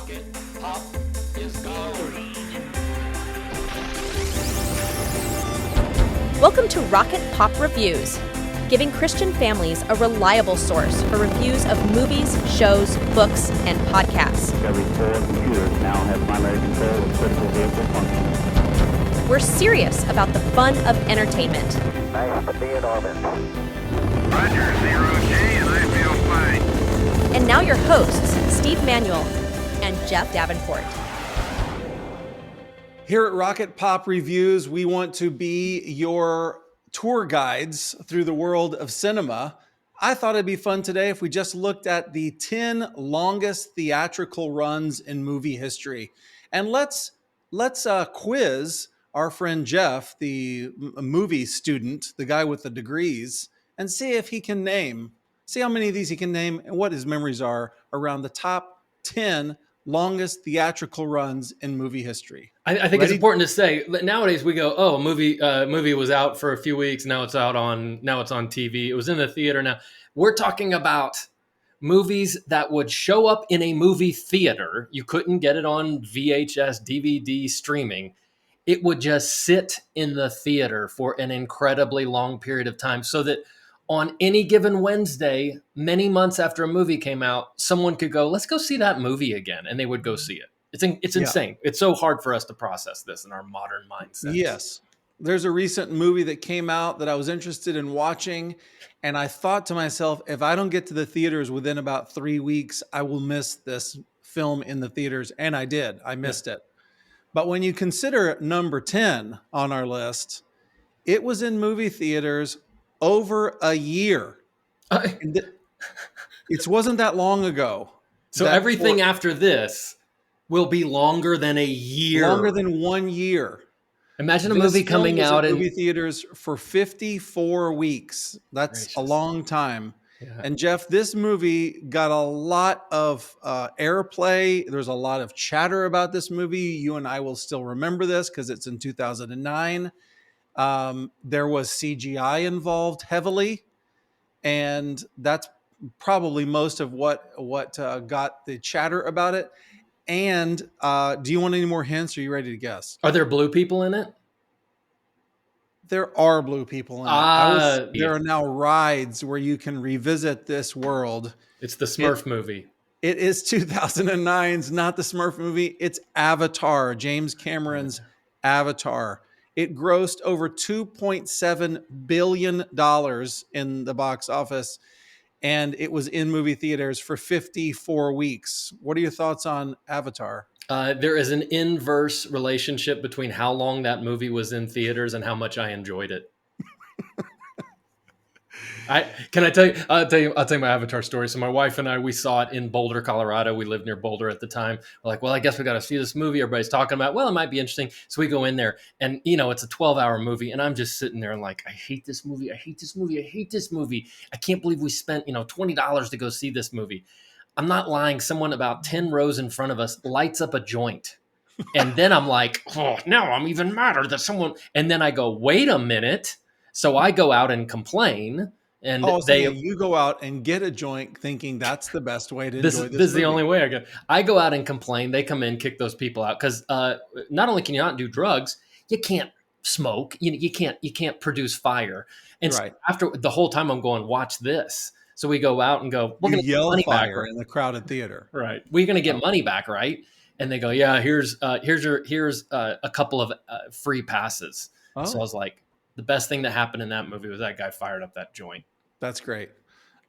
Rocket Pop is go. Welcome to Rocket Pop Reviews, giving Christian families a reliable source for reviews of movies, shows, books, and podcasts. Every 4 computers now have primary control of critical vehicle functions. We're serious about the fun of entertainment. Nice to be in orbit. Roger, 0G, and I feel fine. And now your hosts, Steve Manuel and Jeff Davenport. Here at Rocket Pop Reviews, we want to be your tour guides through the world of cinema. I thought it'd be fun today if we just looked at the 10 longest theatrical runs in movie history. And let's quiz our friend Jeff, the movie student, the guy with the degrees, and see if he can see how many of these he can name and what his memories are around the top 10 longest theatrical runs in movie history. I think it's important to say that nowadays we go, oh, a movie was out for a few weeks. Now it's on TV. It was in the theater. Now we're talking about movies that would show up in a movie theater. You couldn't get it on VHS, DVD, streaming. It would just sit in the theater for an incredibly long period of time, so that on any given Wednesday, many months after a movie came out, someone could go, let's go see that movie again. And they would go see it. It's insane. It's so hard for us to process this in our modern mindset. Yes. There's a recent movie that came out that I was interested in watching. And I thought to myself, if I don't get to the theaters within about 3 weeks, I will miss this film in the theaters. And I did. I missed it. But when you consider number 10 on our list, it was in movie theaters over a year. It wasn't that long ago. So everything after this will be longer than a year. Longer than 1 year. Imagine a movie coming out in movie theaters for 54 weeks. That's a long time. Yeah. And Jeff, this movie got a lot of airplay. There's a lot of chatter about this movie. You and I will still remember this because it's in 2009. There was CGI involved heavily, and that's probably most of what got the chatter about it. And do you want any more hints? Or are you ready to guess? Are there blue people in it? There are blue people in it. There are now rides where you can revisit this world. It's the Smurf movie. It is 2009's, not the Smurf movie. It's Avatar, James Cameron's Avatar. It grossed over $2.7 billion in the box office, and it was in movie theaters for 54 weeks. What are your thoughts on Avatar? There is an inverse relationship between how long that movie was in theaters and how much I enjoyed it. I'll tell you my Avatar story. So my wife and I, we saw it in Boulder, Colorado. We lived near Boulder at the time. We're like, well, I guess we got to see this movie. Everybody's talking about, well, it might be interesting. So we go in there and, it's a 12-hour movie. And I'm just sitting there like, I hate this movie. I hate this movie. I hate this movie. I can't believe we spent, $20 to go see this movie. I'm not lying. Someone about 10 rows in front of us lights up a joint. And then I'm like, oh, now I'm even madder that someone, and then I go, wait a minute. So I go out and complain. And you go out and get a joint thinking that's the best way to enjoy this movie. This is the only way I go. I go out and complain. They come in, kick those people out. Because not only can you not do drugs, you can't smoke. You can't produce fire. And so after the whole time I'm going, watch this. So we go out and go, we're going to get money back in the crowded theater. Right. We're going to get money back, right? And they go, yeah, here's a couple of free passes. Oh. So I was like, the best thing that happened in that movie was that guy fired up that joint. That's great.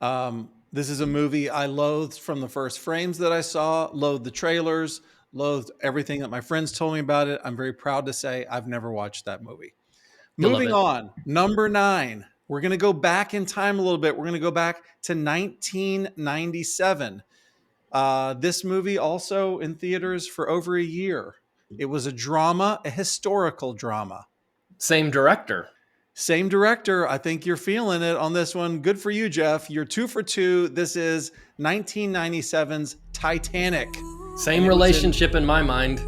This is a movie I loathed from the first frames that I saw, loathed the trailers, loathed everything that my friends told me about it. I'm very proud to say I've never watched that movie. Moving on, number 9. We're going to go back in time a little bit. We're going to go back to 1997. This movie also in theaters for over a year. It was a drama, a historical drama. Same director. I think you're feeling it on this one. Good for you, Jeff. You're 2 for 2. This is 1997's Titanic. Same relationship in my mind.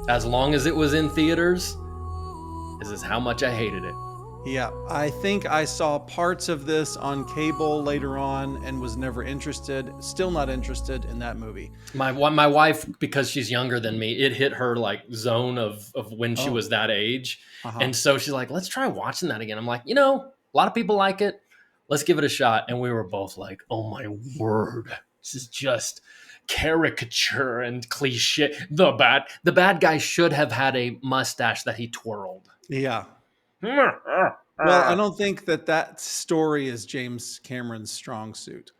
As long as it was in theaters, this is how much I hated it. Yeah, I think I saw parts of this on cable later on and was never interested, still not interested in that movie. My wife, because she's younger than me, it hit her like zone of when she Oh. was that age. Uh-huh. And so she's like, let's try watching that again. I'm like, a lot of people like it. Let's give it a shot. And we were both like, oh my word, this is just caricature and cliche. The bad guy should have had a mustache that he twirled. Yeah. Well, I don't think that story is James Cameron's strong suit.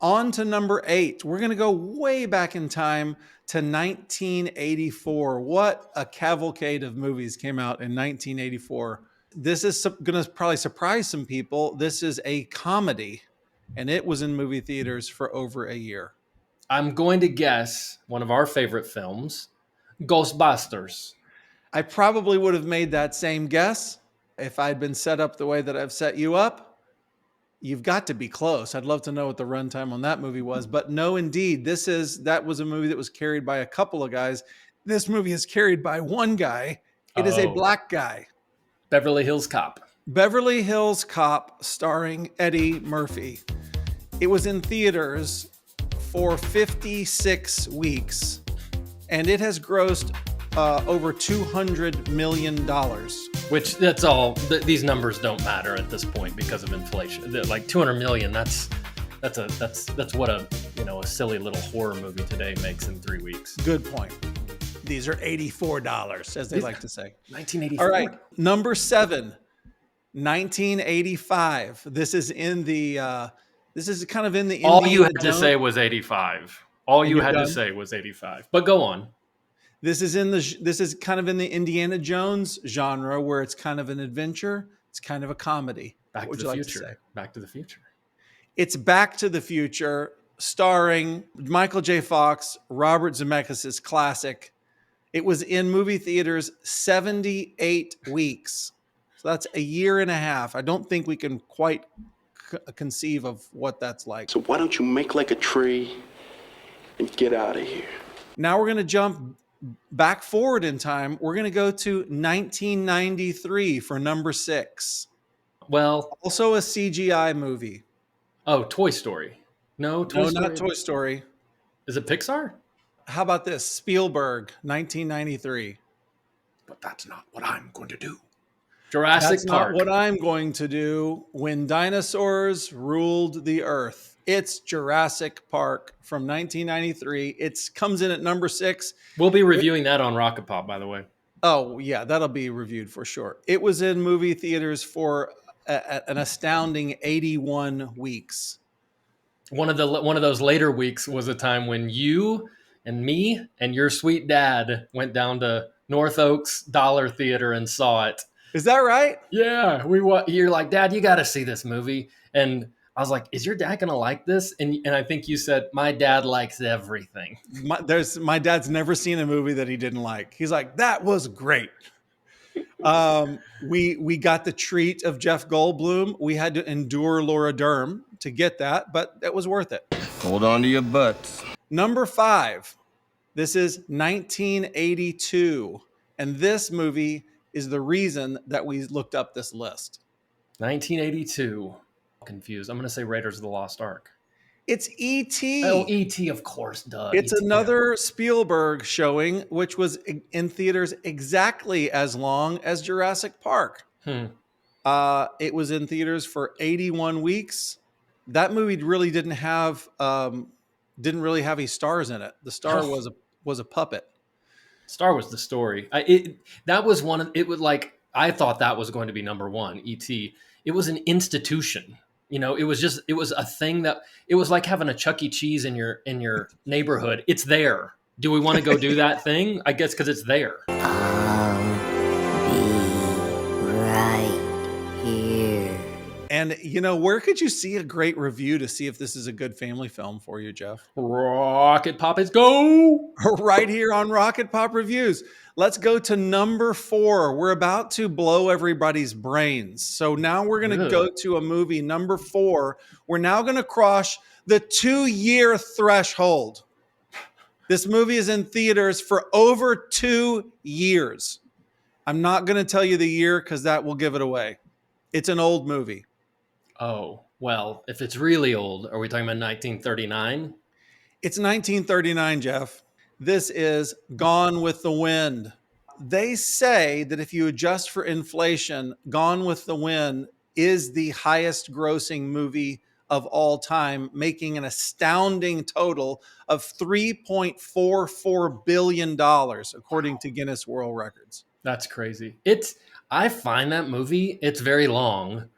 On to number 8. We're going to go way back in time to 1984. What a cavalcade of movies came out in 1984. This is going to probably surprise some people. This is a comedy, and it was in movie theaters for over a year. I'm going to guess one of our favorite films, Ghostbusters. I probably would have made that same guess if I'd been set up the way that I've set you up. You've got to be close. I'd love to know what the runtime on that movie was, but no, indeed, that was a movie that was carried by a couple of guys. This movie is carried by one guy. It is a black guy. Beverly Hills Cop. Beverly Hills Cop, starring Eddie Murphy. It was in theaters for 56 weeks, and it has grossed over $200 million. Which that's all. These numbers don't matter at this point because of inflation. Like 200 million. That's what a silly little horror movie today makes in 3 weeks. Good point. These are $84, as they like to say. 1984. All right, number 7, 1985. This is in the. This is kind of in the. All you Indiana had to Jones- say was 85. All you had to say was 85. But go on. This is kind of in the Indiana Jones genre, where it's kind of an adventure. It's kind of a comedy. Back to the Future. Back to the Future. It's Back to the Future, starring Michael J. Fox, Robert Zemeckis' classic. It was in movie theaters 78 weeks. So that's a year and a half. I don't think we can quite conceive of what that's like. So why don't you make like a tree and get out of here? Now we're going to jump back forward in time. We're going to go to 1993 for number 6. Well, also a CGI movie. Oh, Toy Story. No, not Toy Story. Is it Pixar? How about this? Spielberg, 1993. But that's not what I'm going to do. Jurassic That's Park. not what I'm going to do. When dinosaurs ruled the earth. It's Jurassic Park from 1993. It comes in at number 6. We'll be reviewing that on Rocket Pop, by the way. Oh, yeah, that'll be reviewed for sure. It was in movie theaters for an astounding 81 weeks. One of those later weeks was a time when you and me and your sweet dad went down to North Oaks Dollar Theater and saw it. Is that right? Yeah, you're like, Dad, you got to see this movie. And I was like, is your dad going to like this? And I think you said, my dad likes everything. My dad's never seen a movie that he didn't like. He's like, that was great. We got the treat of Jeff Goldblum. We had to endure Laura Dern to get that, but it was worth it. Hold on to your butts. Number 5. This is 1982. And this movie is the reason that we looked up this list. 1982. Confused. I'm going to say Raiders of the Lost Ark. It's E.T. Oh, E.T., of course, duh. It's E.T., another Spielberg showing, which was in theaters exactly as long as Jurassic Park. It was in theaters for 81 weeks. That movie really didn't have any stars in it. The star was a puppet. Star was the story. That was one of it. Was like I thought that was going to be number 1. E.T. It was an institution. It was a thing that it was like having a Chuck E. Cheese in your neighborhood. It's there. Do we want to go do that thing? I guess because it's there. I'll be right here. And where could you see a great review to see if this is a good family film for you, Jeff? Rocket Pop, let's go! Right here on Rocket Pop Reviews. Let's go to number 4. We're about to blow everybody's brains. So now we're going to go to a movie, number 4. We're now going to cross the 2-year threshold. This movie is in theaters for over 2 years. I'm not going to tell you the year because that will give it away. It's an old movie. Oh, well, if it's really old, are we talking about 1939? It's 1939, Jeff. This is Gone with the Wind. They say that if you adjust for inflation, Gone with the Wind is the highest grossing movie of all time, making an astounding total of $3.44 billion, according to Guinness World Records. That's crazy. I find that movie, it's very long.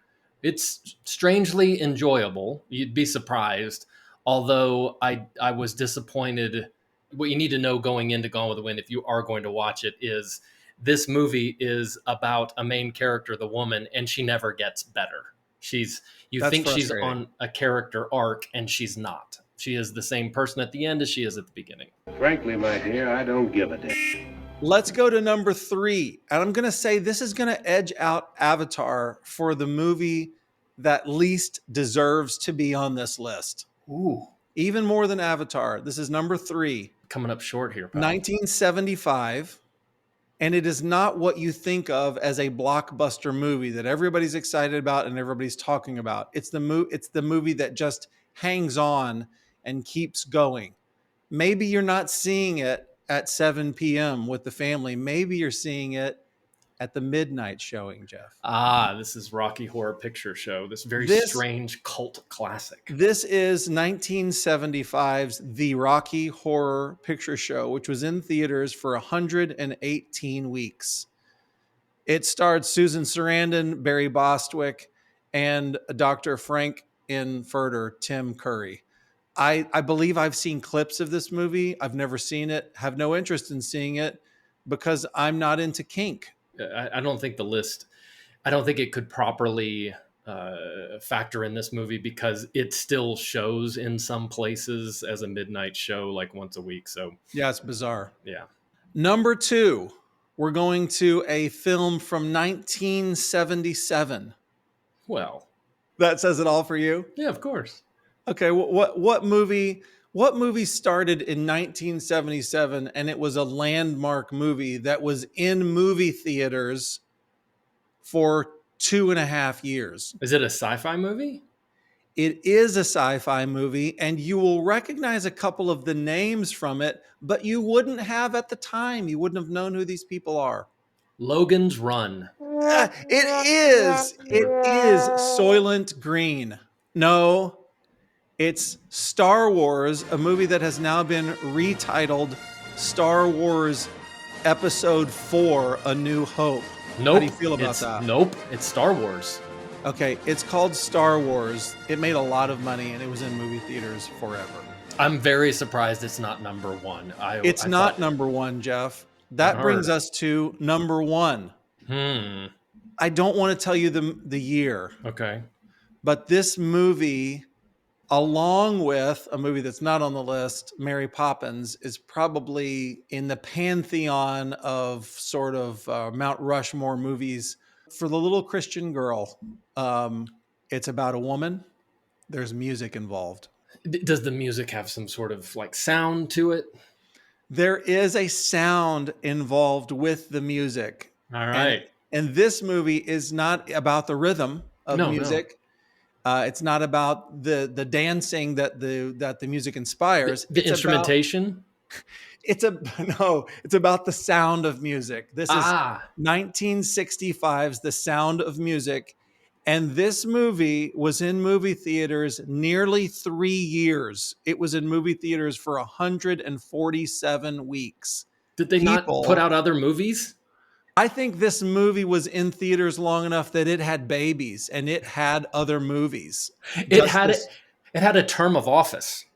It's strangely enjoyable. You'd be surprised. Although I was disappointed. What you need to know going into Gone with the Wind, if you are going to watch it, is this movie is about a main character, the woman, and she never gets better. You That's think she's frustrating. on a character arc, and she's not. She is the same person at the end as she is at the beginning. Frankly, my dear, I don't give a damn. Let's go to number 3. And I'm going to say this is going to edge out Avatar for the movie that least deserves to be on this list. Ooh, Even more than Avatar. This is number 3, coming up short here, pal. 1975. And it is not what you think of as a blockbuster movie that everybody's excited about and everybody's talking about. It's the movie that just hangs on and keeps going. Maybe you're not seeing it at 7 p.m. with the family. Maybe you're seeing it at the midnight showing, Jeff. This is Rocky Horror Picture Show. This very This- strange cult classic. This is 1975's The Rocky Horror Picture Show, which was in theaters for 118 weeks. It starred Susan Sarandon, Barry Bostwick, and Dr. Frank Infurter, Tim Curry. I believe I've seen clips of this movie. I've never seen it, have no interest in seeing it because I'm not into kink. I don't think I don't think it could properly factor in this movie because it still shows in some places as a midnight show like once a week. So Yeah, it's bizarre. yeah. Number 2, we're going to a film from 1977. Well, That says it all for you? yeah, of course. Okay, what movie started in 1977 and it was a landmark movie that was in movie theaters for 2.5 years? Is it a sci-fi movie? It is a sci-fi movie, and you will recognize a couple of the names from it, but you wouldn't have at the time. You wouldn't have known who these people are. Logan's Run. It is Soylent Green. No, it's Star Wars, a movie that has now been retitled Star Wars Episode 4, A New Hope. Nope. How do you feel about that? Nope. It's Star Wars. Okay, it's called Star Wars. It made a lot of money, and it was in movie theaters forever. I'm very surprised it's not number 1. It's not number 1, Jeff. That brings us to number 1. I don't want to tell you the year, Okay. but this movie, along with a movie that's not on the list, Mary Poppins, is probably in the pantheon of sort of Mount Rushmore movies for the little Christian girl. It's about a woman. There's music involved. Does the music have some sort of like sound to it? There is a sound involved with the music. All right. And this movie is not about the rhythm of No. music. It's not about the dancing that the music inspires. The It's instrumentation? It's about the sound of music. This is Ah. 1965's The Sound of Music. And this movie was in movie theaters nearly 3 years. It was in movie theaters for 147 weeks. Did they not People- put out other movies? I think this movie was in theaters long enough that it had babies and it had other movies. It had a term of office.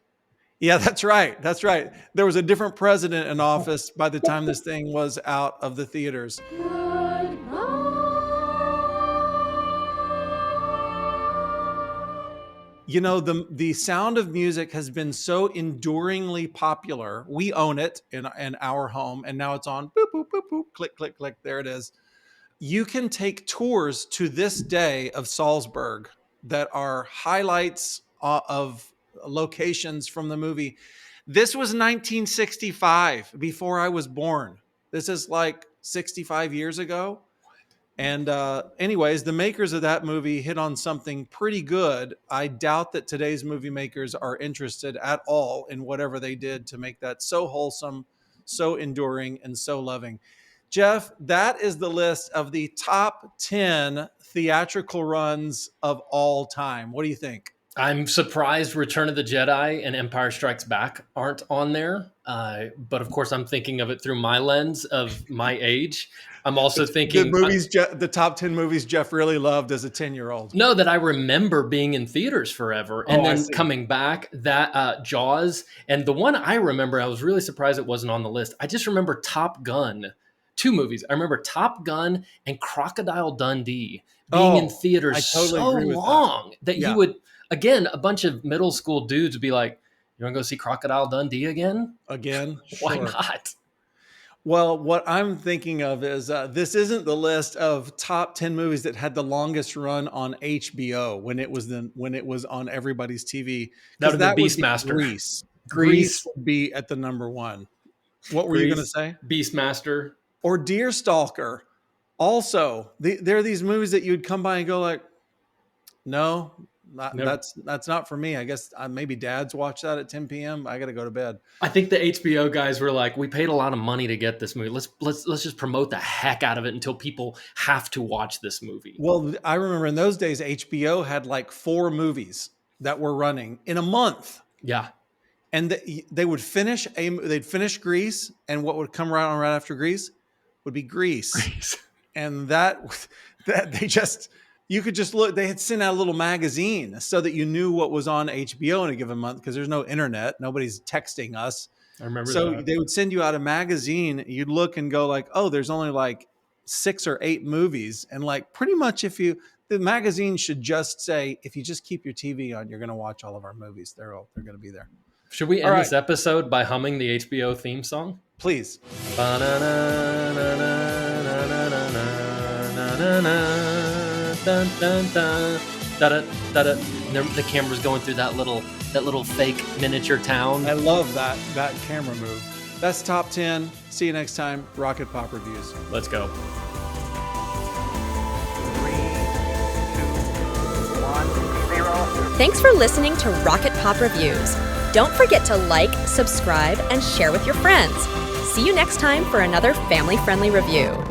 Yeah, that's right. That's right. There was a different president in office by the time this thing was out of the theaters. You know, the Sound of Music has been so enduringly popular. We own it in our home, and now it's on boop, boop, boop, boop, click, click, click. There it is. You can take tours to this day of Salzburg that are highlights of locations from the movie. This was 1965, before I was born. This is like 65 years ago. And anyways, the makers of that movie hit on something pretty good. I doubt that today's movie makers are interested at all in whatever they did to make that so wholesome, so enduring, and so loving. Jeff, that is the list of the top 10 theatrical runs of all time. What do you think? I'm surprised Return of the Jedi and Empire Strikes Back aren't on there. But of course, I'm thinking of it through my lens of my age. I'm also thinking the top 10 movies Jeff really loved as a 10-year-old. No, that I remember being in theaters forever and then coming back. That Jaws, and the one I remember, I was really surprised it wasn't on the list. I just remember Top Gun. 2 movies. I remember Top Gun and Crocodile Dundee being in theaters so long that you would, again, a bunch of middle school dudes would be like, "You want to go see Crocodile Dundee again?" Again? Why Sure. not? Well, what I'm thinking of is this isn't the list of top 10 movies that had the longest run on HBO when it was on everybody's TV. That would be be Beastmaster. Grease would be at the number 1. What were you going to say? Beastmaster. Or Deerstalker. Also, there are these movies that you'd come by and go like, no, that's not for me. I guess maybe dads watch that at 10 p.m. I got to go to bed. I think the HBO guys were like, we paid a lot of money to get this movie. Let's just promote the heck out of it until people have to watch this movie. Well, I remember in those days, HBO had like 4 movies that were running in a month. Yeah. And they would they'd finish Grease, and what would come right after Grease would be Grease. And that they just, you could just look, they had sent out a little magazine so that you knew what was on HBO in a given month, because there's no internet. Nobody's texting us. I remember so that. They would send you out a magazine. You'd look and go like, oh, there's only like 6 or 8 movies. And like pretty much the magazine should just say, if you just keep your TV on, you're going to watch all of our movies. They're going to be there. Should we end this episode by humming the HBO theme song? Please. The camera's going through that little fake miniature town. I love that camera move. That's top 10. See you next time. Rocket Pop Reviews. Let's go. 3, 2, 1, 0. Thanks for listening to Rocket Pop Reviews. Don't forget to like, subscribe, and share with your friends. See you next time for another family-friendly review.